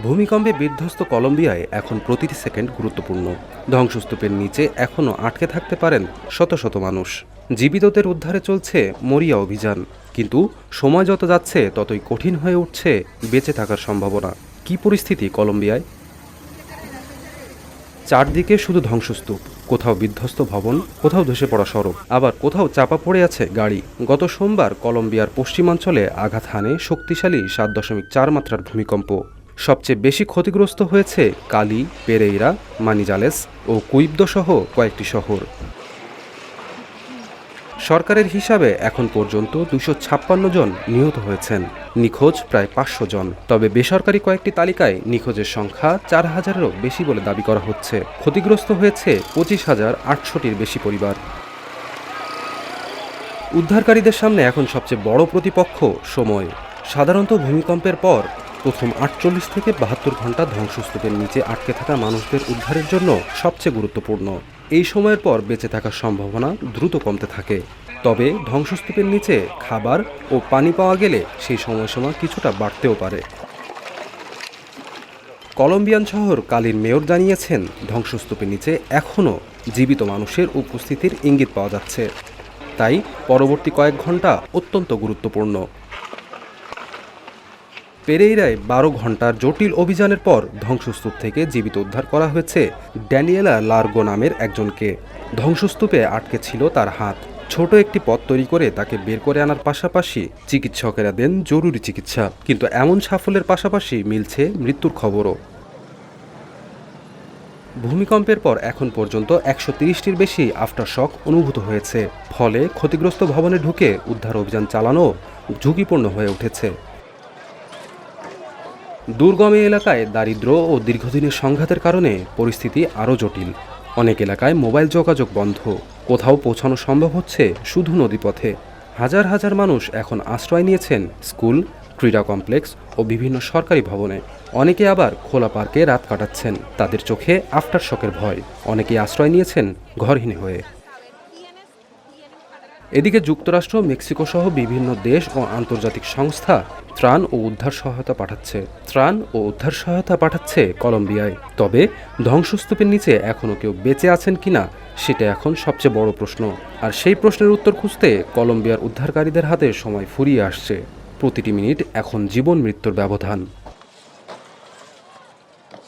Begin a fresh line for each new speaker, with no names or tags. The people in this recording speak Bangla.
ভূমিকম্পে বিধ্বস্ত কলম্বিয়ায় এখন প্রতিটি সেকেন্ড গুরুত্বপূর্ণ। ধ্বংসস্তূপের নিচে এখনও আটকে থাকতে পারেন শত শত মানুষ। জীবিতদের উদ্ধারে চলছে মরিয়া অভিযান, কিন্তু সময় যত যাচ্ছে ততই কঠিন হয়ে উঠছে বেঁচে থাকার সম্ভাবনা। কি পরিস্থিতি কলম্বিয়ায়? চারদিকে শুধু ধ্বংসস্তূপ, কোথাও বিধ্বস্ত ভবন, কোথাও ধসে পড়া সড়ক, আবার কোথাও চাপা পড়ে আছে গাড়ি। গত সোমবার কলম্বিয়ার পশ্চিমাঞ্চলে আঘাত হানে শক্তিশালী 7.4 মাত্রার ভূমিকম্প। সবচেয়ে বেশি ক্ষতিগ্রস্ত হয়েছে কালি, পেরেইরা, মানিজালেস ও কুইবদো সহ কয়েকটি শহর। সরকারের হিসাবে এখন পর্যন্ত 256 জন নিহত হয়েছেন, নিখোঁজ প্রায় 500 জন। তবে বেসরকারি কয়েকটি তালিকায় নিখোঁজের সংখ্যা 4000-এরও বেশি বলে দাবি করা হচ্ছে। ক্ষতিগ্রস্ত হয়েছে 25,800-টির বেশি পরিবার। উদ্ধারকারীদের সামনে এখন সবচেয়ে বড় প্রতিপক্ষ সময়। সাধারণত ভূমিকম্পের পর প্রথম 48 থেকে 72 ঘন্টা ধ্বংসস্তূপের নিচে আটকে থাকা মানুষদের উদ্ধারের জন্য সবচেয়ে গুরুত্বপূর্ণ। এই সময়ের পর বেঁচে থাকার সম্ভাবনা দ্রুত কমতে থাকে। তবে ধ্বংসস্তূপের নিচে খাবার ও পানি পাওয়া গেলে সেই সময়সীমা কিছুটা বাড়তেও পারে। কলম্বিয়ান শহর কালির মেয়র জানিয়েছেন, ধ্বংসস্তূপের নিচে এখনও জীবিত মানুষের উপস্থিতির ইঙ্গিত পাওয়া যাচ্ছে। তাই পরবর্তী কয়েক ঘন্টা অত্যন্ত গুরুত্বপূর্ণ। পেরেইরায় 12 ঘন্টার জটিল অভিযানের পর ধ্বংসস্তূপ থেকে জীবিত উদ্ধার করা হয়েছে ড্যানিয়েলা লার্গো নামের একজনকে। ধ্বংসস্তূপে আটকে ছিল তার হাত। ছোট একটি পথ তৈরি করে তাকে বের করে আনার পাশাপাশি চিকিৎসকেরা দেন জরুরি চিকিৎসা, কিন্তু এমন সাফল্যের পাশাপাশি মিলছে মৃত্যুর খবরও। ভূমিকম্পের পর এখন পর্যন্ত 130টির বেশি আফটারশক অনুভূত হয়েছে। ফলে ক্ষতিগ্রস্ত ভবনে ঢুকে উদ্ধার অভিযান চালানো ঝুঁকিপূর্ণ হয়ে উঠেছে। দুর্গম এলাকায় দারিদ্র্য ও দীর্ঘদিনের সংঘাতের কারণে পরিস্থিতি আরও জটিল। অনেক এলাকায় মোবাইল যোগাযোগ বন্ধ, কোথাও পৌঁছানো সম্ভব হচ্ছে শুধু নদীপথে। হাজার হাজার মানুষ এখন আশ্রয় নিয়েছেন স্কুল, ক্রীড়া কমপ্লেক্স ও বিভিন্ন সরকারি ভবনে। অনেকে আবার খোলা পার্কে রাত কাটাচ্ছেন, তাদের চোখে আফটারশকের ভয়। অনেকেই আশ্রয় নিয়েছেন ঘরহীন হয়ে। এদিকে যুক্তরাষ্ট্র, মেক্সিকো সহ বিভিন্ন দেশ ও আন্তর্জাতিক সংস্থা ত্রাণ ও উদ্ধার সহায়তা পাঠাচ্ছে কলম্বিয়ায়। তবে ধ্বংসস্তূপের নিচে এখনও কেউ বেঁচে আছেন কিনা সেটা এখন সবচেয়ে বড় প্রশ্ন। আর সেই প্রশ্নের উত্তর খুঁজতে কলম্বিয়ার উদ্ধারকারীদের হাতে সময় ফুরিয়ে আসছে। প্রতিটি মিনিট এখন জীবন মৃত্যুর ব্যবধান।